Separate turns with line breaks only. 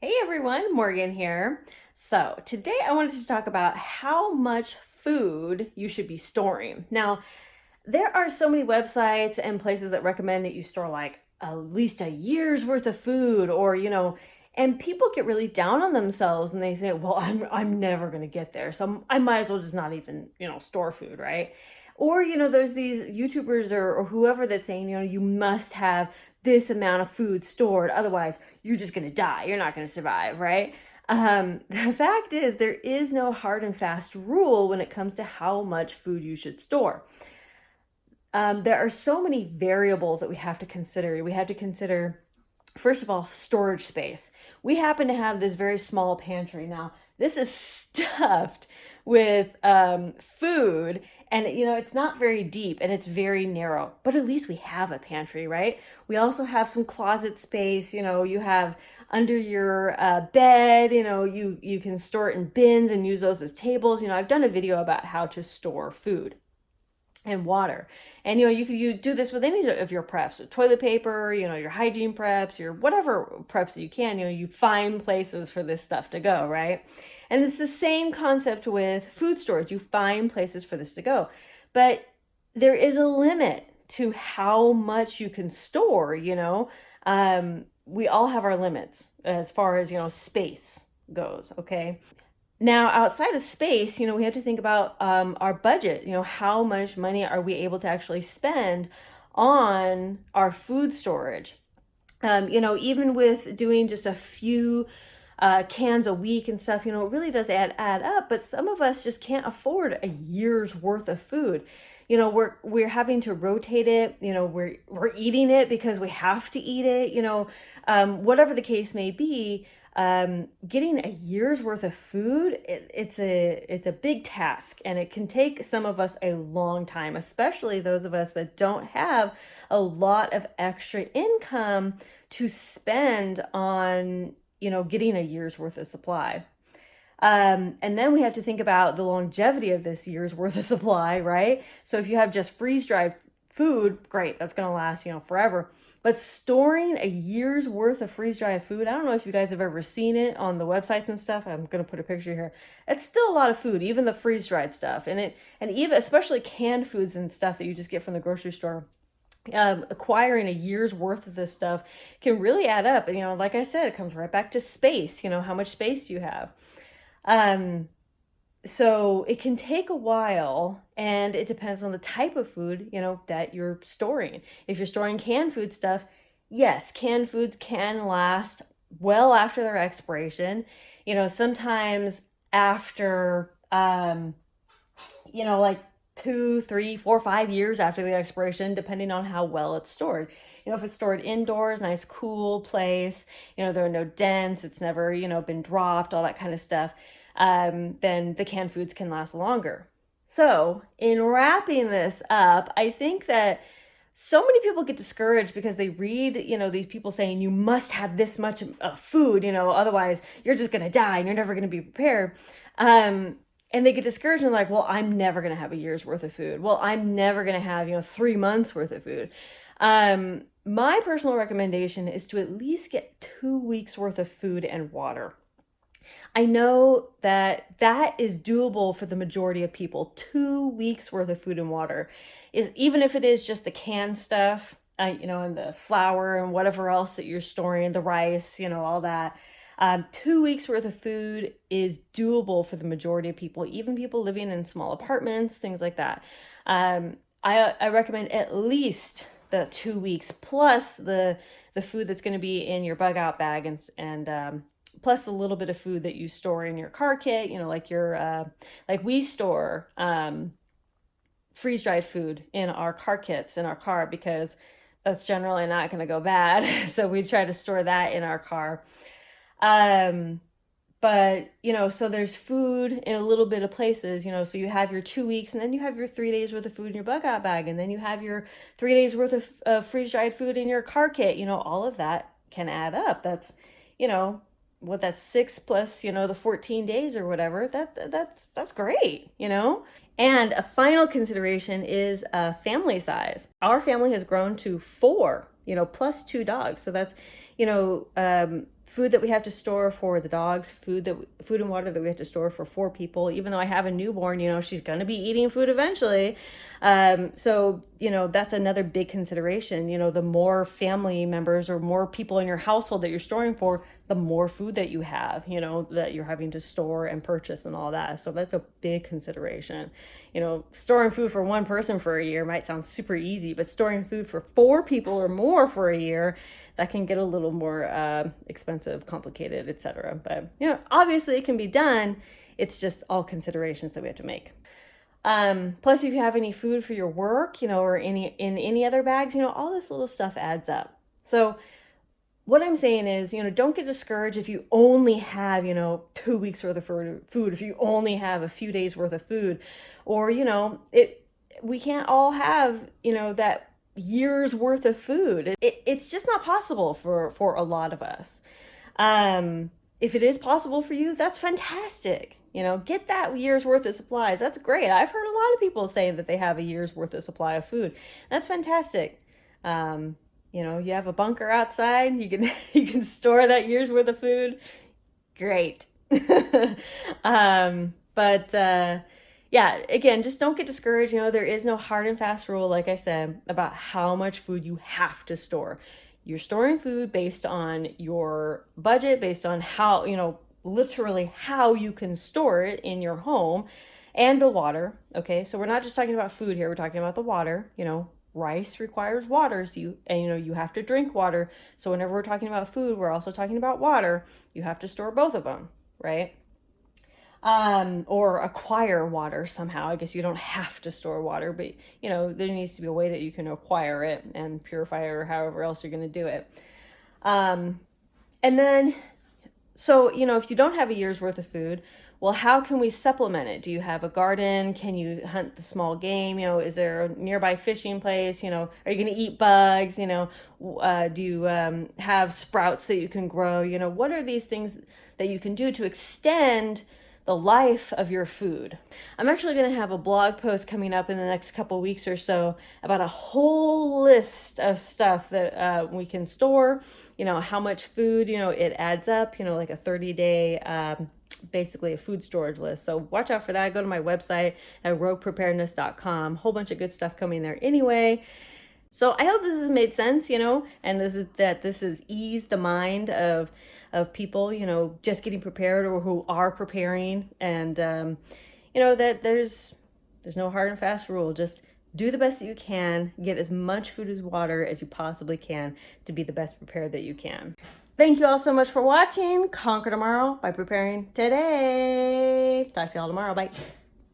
Hey everyone, Morgan here. So today I wanted to talk about how much food you should be storing. Now, there are so many websites and places that recommend that you store like at least a year's worth of food and people get really down on themselves and they say, "Well, I'm never going to get there. So I might as well just not even, store food, right?" Or, there's these YouTubers or whoever that's saying, you must have this amount of food stored. Otherwise, you're just going to die. You're not going to survive, right? The fact is, there is no hard and fast rule when it comes to how much food you should store. There are so many variables that we have to consider. We have to consider, first of all, storage space. We happen to have this very small pantry. Now, this is stuffed with food, and it's not very deep and it's very narrow, but at least we have a pantry, right? We also have some closet space. You have under your bed, you can store it in bins and use those as tables. I've done a video about how to store food and water. And you do this with any of your preps, with toilet paper, your hygiene preps, your whatever preps that you can, you find places for this stuff to go, right? And it's the same concept with food storage. You find places for this to go. But there is a limit to how much you can store, we all have our limits as far as, space goes, okay? Now, outside of space, we have to think about our budget. How much money are we able to actually spend on our food storage? Even with doing just a few cans a week and stuff, it really does add up. But some of us just can't afford a year's worth of food. We're having to rotate it. We're eating it because we have to eat it. Whatever the case may be. Getting a year's worth of food, it's a big task, and it can take some of us a long time, especially those of us that don't have a lot of extra income to spend on, getting a year's worth of supply. And then we have to think about the longevity of this year's worth of supply, right? So if you have just freeze-dried food, great, that's going to last, forever. But storing a year's worth of freeze-dried food, I don't know if you guys have ever seen it on the websites and stuff. I'm going to put a picture here. It's still a lot of food, even the freeze-dried stuff. And even especially canned foods and stuff that you just get from the grocery store. Acquiring a year's worth of this stuff can really add up. And, like I said, it comes right back to space. How much space you have. So it can take a while, and it depends on the type of food, that you're storing. If you're storing canned food stuff, yes, canned foods can last well after their expiration. Sometimes after, like 2, 3, 4, 5 years after the expiration, depending on how well it's stored. If it's stored indoors, nice cool place, there are no dents, it's never, been dropped, all that kind of stuff. Then the canned foods can last longer. So in wrapping this up, I think that so many people get discouraged because they read, these people saying you must have this much of food, otherwise you're just going to die and you're never going to be prepared. And they get discouraged and they're like, well, I'm never going to have a year's worth of food. Well, I'm never going to have, 3 months worth of food. My personal recommendation is to at least get 2 weeks worth of food and water. I know that is doable for the majority of people. 2 weeks worth of food and water is, even if it is just the canned stuff, and the flour and whatever else that you're storing, the rice, all that. 2 weeks worth of food is doable for the majority of people, even people living in small apartments, things like that. I recommend at least the 2 weeks plus the food that's going to be in your bug out bag and plus the little bit of food that you store in your car kit, like we store freeze-dried food in our car kits in our car because that's generally not going to go bad. So we try to store that in our car. But, so there's food in a little bit of places, so you have your 2 weeks and then you have your 3 days worth of food in your bug out bag. And then you have your 3 days worth of freeze-dried food in your car kit. All of that can add up. That's, that's 6 plus, the 14 days or whatever. That's great, And a final consideration is family size. Our family has grown to 4, plus 2 dogs. So that's, food that we have to store for the dogs, food and water that we have to store for 4 people. Even though I have a newborn, she's going to be eating food eventually. So, that's another big consideration. The more family members or more people in your household that you're storing for, the more food that you have, that you're having to store and purchase and all that. So that's a big consideration. Storing food for one person for a year might sound super easy, but storing food for 4 people or more for a year, that can get a little more expensive, complicated, etc. But, obviously it can be done. It's just all considerations that we have to make. Plus, if you have any food for your work, or in any other bags, all this little stuff adds up. So what I'm saying is, don't get discouraged if you only have, 2 weeks worth of food, if you only have a few days worth of food, or, we can't all have, that year's worth of food. It's just not possible for a lot of us. If it is possible for you, that's fantastic. Get that year's worth of supplies. That's great. I've heard a lot of people saying that they have a year's worth of supply of food. That's fantastic. You have a bunker outside, you can store that year's worth of food. Great. Yeah, again, just don't get discouraged. There is no hard and fast rule, like I said, about how much food you have to store. You're storing food based on your budget, based on how, literally how you can store it in your home, and the water. Okay, so we're not just talking about food here, we're talking about the water. Rice requires water, so you have to drink water. So whenever we're talking about food, we're also talking about water. You have to store both of them, right? Or acquire water somehow. I guess you don't have to store water, but there needs to be a way that you can acquire it and purify it, or however else you're going to do it. And then, so, if you don't have a year's worth of food, well, how can we supplement it? Do you have a garden? Can you hunt the small game? Is there a nearby fishing place? Are you going to eat bugs? Do you have sprouts that you can grow? What are these things that you can do to extend the life of your food? I'm actually going to have a blog post coming up in the next couple weeks or so about a whole list of stuff that we can store, how much food, it adds up, like a 30-day, basically a food storage list. So watch out for that. Go to my website at roguepreparedness.com. Whole bunch of good stuff coming there anyway. So I hope this has made sense, and this has eased the mind of people, just getting prepared or who are preparing, and that there's no hard and fast rule. Just do the best that you can, get as much food as water as you possibly can to be the best prepared that you can. Thank you all so much for watching. Conquer tomorrow by preparing today. Talk to y'all tomorrow. Bye.